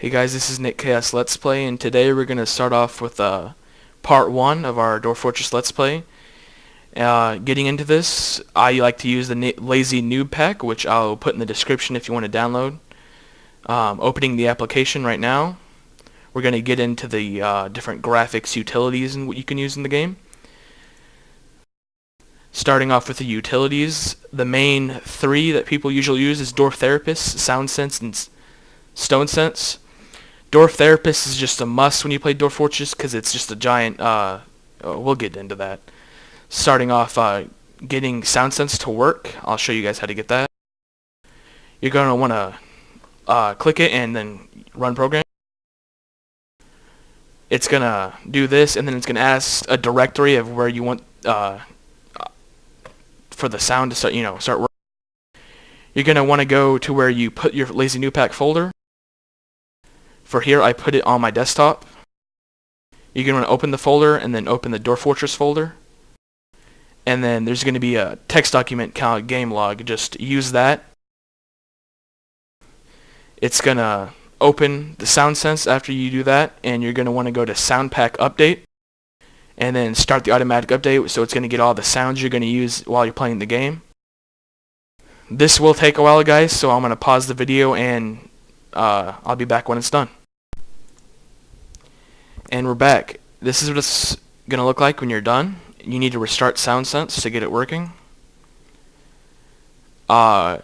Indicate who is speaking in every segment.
Speaker 1: Hey guys, this is Nick Chaos Let's Play, and today we're going to start off with part 1 of our Dwarf Fortress Let's Play. Getting into this, I like to use the Lazy Noob Pack, which I'll put in the description if you want to download. Opening the application right now, we're going to get into the different graphics, utilities, and what you can use in the game. Starting off with the utilities, the main three that people usually use is Dwarf Therapist, Sound Sense, and Stone Sense. Dwarf Therapist is just a must when you play Dwarf Fortress because it's just a giant, we'll get into that. Starting off, getting Sound Sense to work. I'll show you guys how to get that. You're going to want to click it and then run program. It's going to do this, and then it's going to ask a directory of where you want for the sound to start working. You're going to want to go to where you put your Lazy Noob Pack folder. For here, I put it on my desktop. You're going to want to open the folder and then open the Dwarf Fortress folder. And then there's going to be a text document called game log. Just use that. It's going to open the Sound Sense after you do that, and you're going to want to go to Sound Pack Update and then start the automatic update, so it's going to get all the sounds you're going to use while you're playing the game. This will take a while, guys, so I'm going to pause the video and I'll be back when it's done. And we're back. This is what it's going to look like when you're done. You need to restart Sound Sense to get it working. For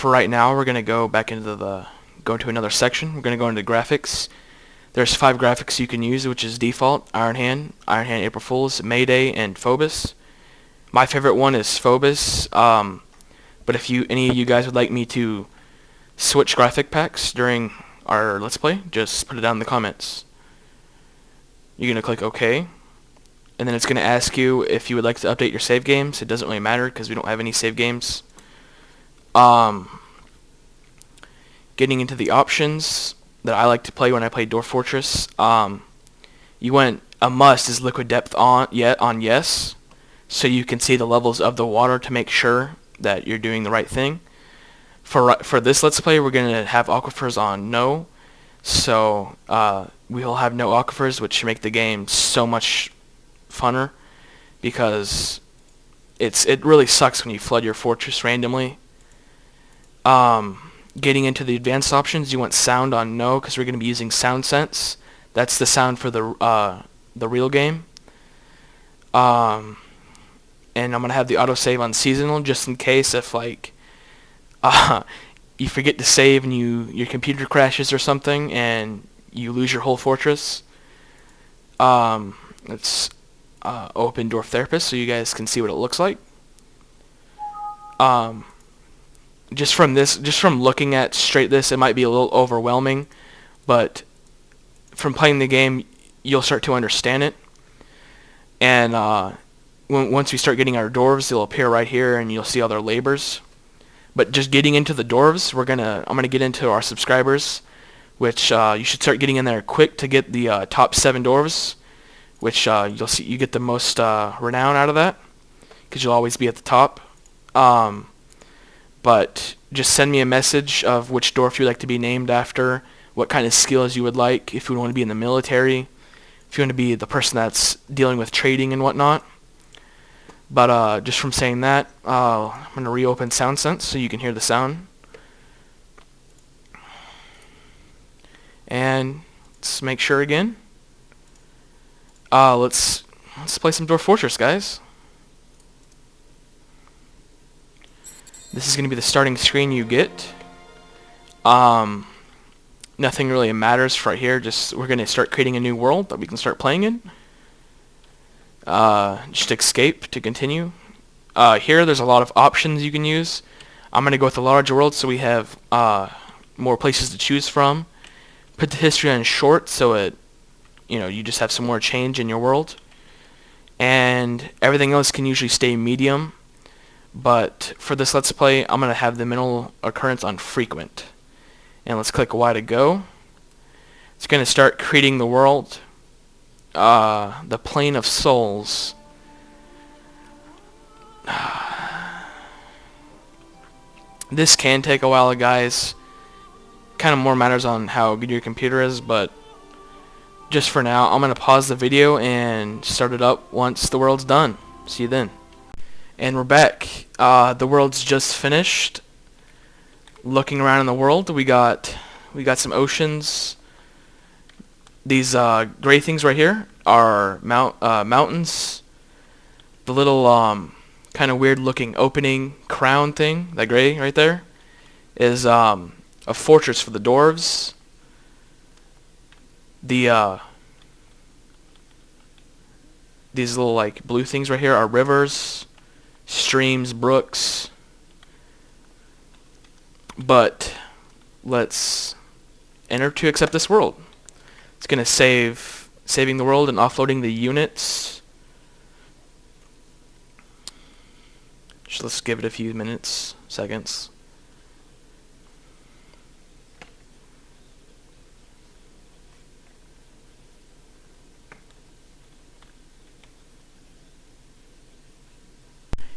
Speaker 1: right now, we're going to go back into go to another section. We're going to go into graphics. There's 5 graphics you can use, which is default, Iron Hand, April Fools, Mayday, and Phobos. My favorite one is Phobos, but if any of you guys would like me to switch graphic packs during our Let's Play, just put it down in the comments. You're going to click OK, and then it's going to ask you if you would like to update your save games. It doesn't really matter because we don't have any save games. Getting into the options that I like to play when I play Dwarf Fortress, you want a must is liquid depth on yes, so you can see the levels of the water to make sure that you're doing the right thing. For this Let's Play, we're going to have aquifers on no, so we will have no aquifers, which make the game so much funner because it really sucks when you flood your fortress randomly. Getting into the advanced options, you want sound on no because we're going to be using Sound Sense. That's the sound for the real game. And I'm going to have the autosave on seasonal just in case if you forget to save and your computer crashes or something and you lose your whole fortress. Let's open Dwarf Therapist so you guys can see what it looks like. Just from looking at this, it might be a little overwhelming, but from playing the game, you'll start to understand it. And once we start getting our dwarves, they'll appear right here, and you'll see all their labors. But just getting into the dwarves, I'm gonna get into our subscribers, which you should start getting in there quick to get the top 7 dwarves, which you'll see you get the most renown out of that, because you'll always be at the top. But just send me a message of which dwarf you'd like to be named after, what kind of skills you would like, if you want to be in the military, if you want to be the person that's dealing with trading and whatnot. But just from saying that, I'm going to reopen Sound Sense so you can hear the sound. And let's make sure again. Let's play some Dwarf Fortress, guys. This is going to be the starting screen you get. Nothing really matters for right here. We're going to start creating a new world that we can start playing in. Just escape to continue. Here there's a lot of options you can use. I'm going to go with the large world so we have more places to choose from. Put the history on short so you just have some more change in your world. And everything else can usually stay medium. But for this Let's Play, I'm going to have the minimal occurrence on frequent. And let's click Y to go. It's going to start creating the world. The Plane of Souls. This can take a while, guys. kind of more matters on how good your computer is, but just for now, I'm going to pause the video and start it up once the world's done. See you then. And we're back. The world's just finished. Looking around in the world, we got some oceans. These gray things right here are mountains. The little kind of weird looking opening crown thing, that gray right there, is a fortress for the dwarves. These little like blue things right here are rivers, streams, brooks. But let's enter to accept this world. It's gonna saving the world and offloading the units. Just let's give it a few minutes, seconds.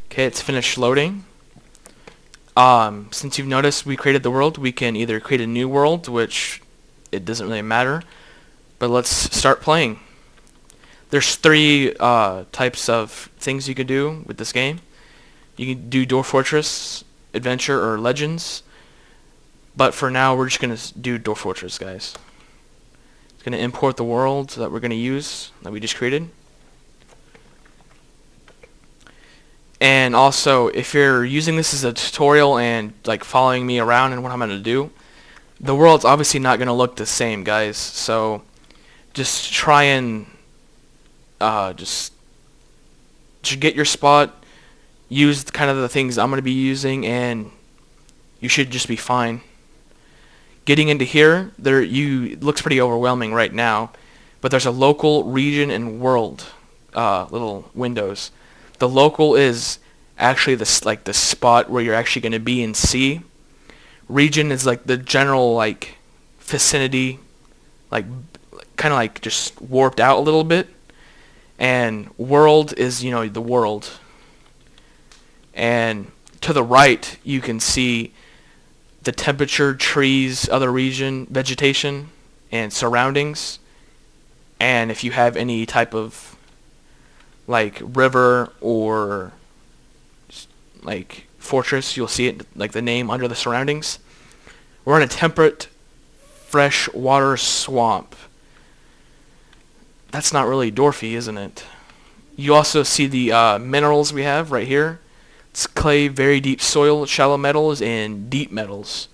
Speaker 1: Okay, it's finished loading. Since you've noticed we created the world, we can either create a new world, which it doesn't really matter, but let's start playing. There's three types of things you can do with this game. You can do Dwarf Fortress, Adventure, or Legends, but for now we're just going to do Dwarf Fortress, guys. It's going to import the world that we're going to use, that we just created. And also, if you're using this as a tutorial and like following me around and what I'm going to do, the world's obviously not going to look the same, guys. So just try and just get your spot, use kind of the things I'm going to be using, and you should just be fine. Getting into here, it looks pretty overwhelming right now, but there's a local, region, and world little windows. The local is actually the spot where you're actually going to be and see. Region is like the general like vicinity, like kind of like just warped out a little bit. And world is, you know, the world. And to the right you can see the temperature, trees, other region, vegetation, and surroundings. And if you have any type of like river or like fortress, you'll see it like the name under the surroundings. We're in a temperate freshwater swamp. That's not really dwarfy, isn't it? You also see the minerals we have right here. It's clay, very deep soil, shallow metals, and deep metals.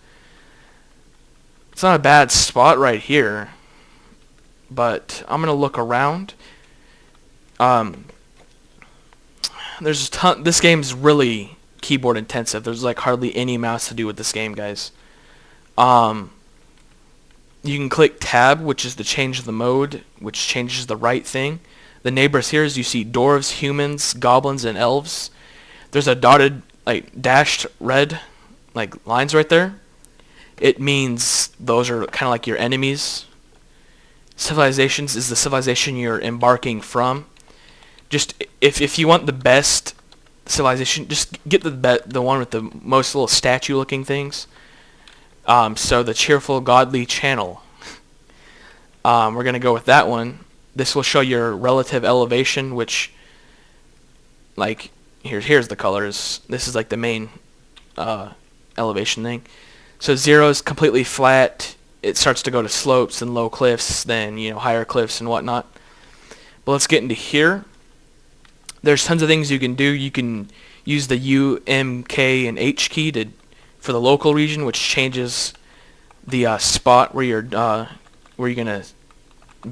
Speaker 1: It's not a bad spot right here, but I'm gonna look around. There's a ton. This game's really keyboard intensive. There's like hardly any mouse to do with this game, guys. You can click tab, which is to change the mode, which changes the right thing. The neighbors here, as you see, dwarves, humans, goblins, and elves. There's a dotted, like dashed red, like lines right there. It means those are kind of like your enemies. Civilizations is the civilization you're embarking from. Just if you want the best civilization, just get the one with the most little statue looking things. So the cheerful godly channel. We're gonna go with that one. This will show your relative elevation, which like here's the colors. This is like the main elevation thing. So 0 is completely flat. It starts to go to slopes and low cliffs, then higher cliffs and whatnot. But let's get into here. There's tons of things you can do. You can use the U, M, K, and H key for the local region, which changes the spot where you're gonna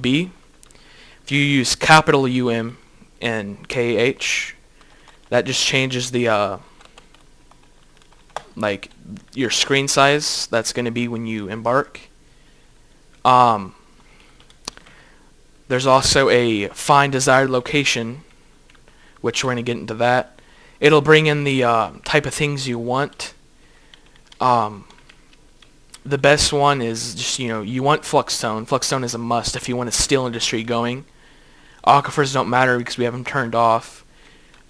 Speaker 1: be. If you use capital U, M, and K, H, that just changes the like your screen size. That's gonna be when you embark. There's also a find desired location, which we're going to get into that. It'll bring in the type of things you want. The best one is just, you want Fluxstone. Fluxstone is a must if you want a steel industry going. Aquifers don't matter because we have them turned off.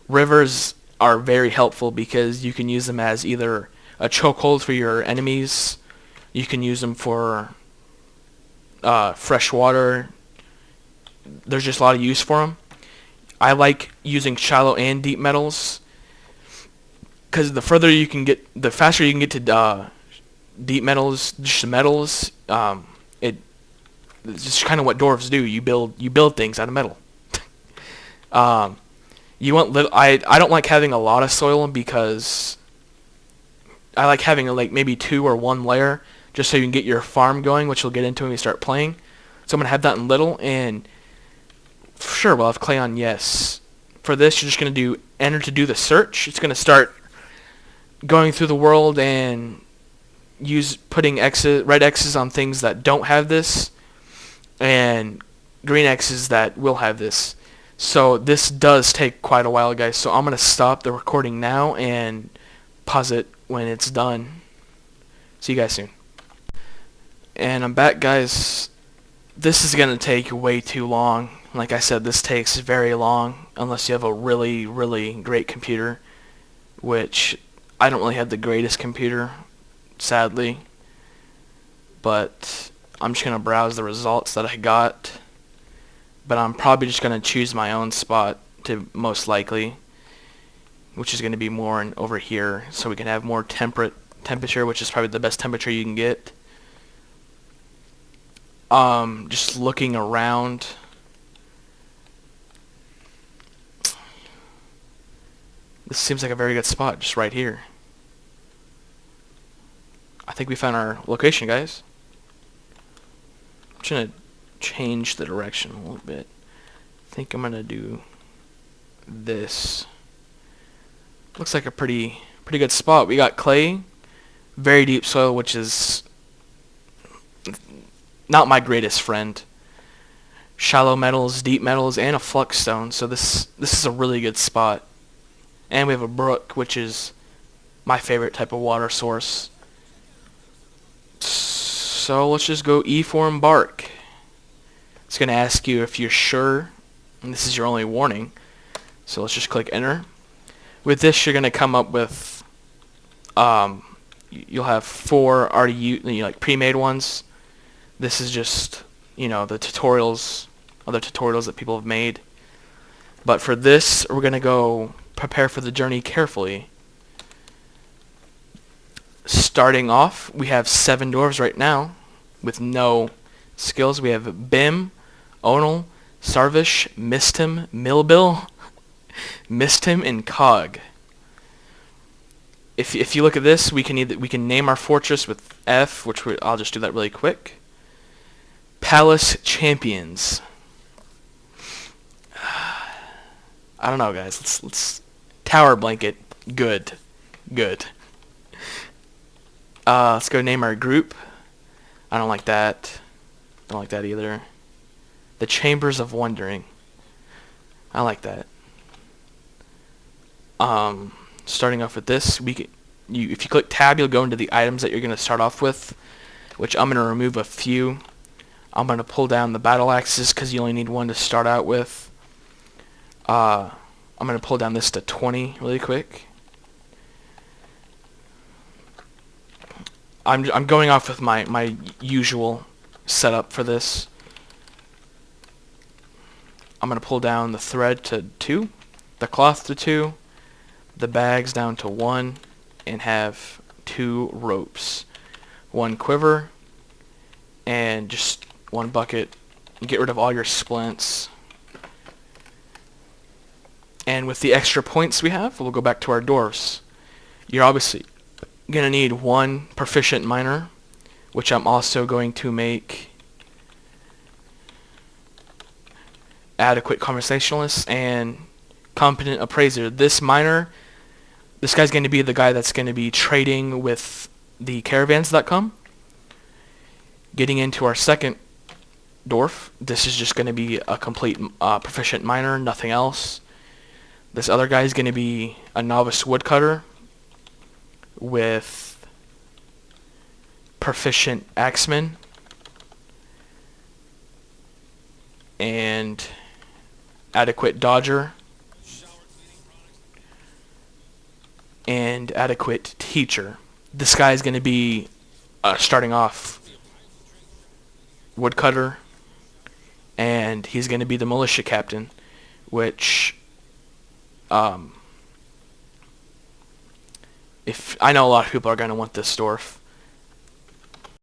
Speaker 1: Rivers are very helpful because you can use them as either a chokehold for your enemies. You can use them for fresh water. There's just a lot of use for them. I like using shallow and deep metals because the further you can get, the faster you can get to deep metals, just metals. It's just kind of what dwarves do. You build things out of metal. You want I don't like having a lot of soil because I like having like maybe 2 or 1 layer just so you can get your farm going, which we'll get into when we start playing. So I'm gonna have that in little, and sure we'll have clay on yes. For this, you're just gonna do enter to do the search. It's gonna start going through the world and putting red X's on things that don't have this, and green X's that will have this. So this does take quite a while, guys. So I'm going to stop the recording now and pause it when it's done. See you guys soon. And I'm back, guys. This is going to take way too long. Like I said, this takes very long unless you have a really, really great computer, which I don't really have the greatest computer, sadly. But I'm just going to browse the results that I got. But I'm probably just going to choose my own spot to most likely, which is going to be more over here, so we can have more temperate temperature, which is probably the best temperature you can get. Just looking around. This seems like a very good spot, just right here. I think we found our location, guys. I'm just going to change the direction a little bit. I think I'm gonna do this. Looks like a pretty good spot. We got clay, very deep soil, which is not my greatest friend. Shallow metals, deep metals, and a flux stone. So this is a really good spot. And we have a brook, which is my favorite type of water source. So let's just go E for embark. It's going to ask you if you're sure, and this is your only warning. So let's just click enter. With this, you're going to come up with, you'll have 4 already like pre-made ones. This is just, the tutorials, other tutorials that people have made. But for this, we're going to go prepare for the journey carefully. Starting off, we have 7 dwarves right now with no skills. We have Bim, Onal, Sarvish, Mistim, Milbil, Mistim, and Cog. If you look at this, we can name our fortress with F, which I'll just do that really quick. Palace Champions. I don't know, guys. Let's Tower Blanket. Good. Let's go name our group. I don't like that. Don't like that either. The Chambers of Wondering. I like that. Starting off with this, if you click tab, you'll go into the items that you're going to start off with, which I'm going to remove a few. I'm going to pull down the battle axes because you only need 1 to start out with. I'm going to pull down this to 20 really quick. I'm going off with my usual setup for this. I'm going to pull down the thread to 2, the cloth to 2, the bags down to 1, and have 2 ropes. 1 quiver, and just 1 bucket. Get rid of all your splints. And with the extra points we have, we'll go back to our dwarves. You're obviously going to need 1 proficient miner, which I'm also going to make adequate conversationalist and competent appraiser. This miner, this guy's going to be the guy that's going to be trading with the caravans that come. Getting into our second dwarf, this is just going to be a complete proficient miner, nothing else. This other guy is going to be a novice woodcutter with proficient axeman and adequate dodger and adequate teacher. This guy is going to be starting off woodcutter, and he's going to be the militia captain, which if I know a lot of people are going to want this dwarf.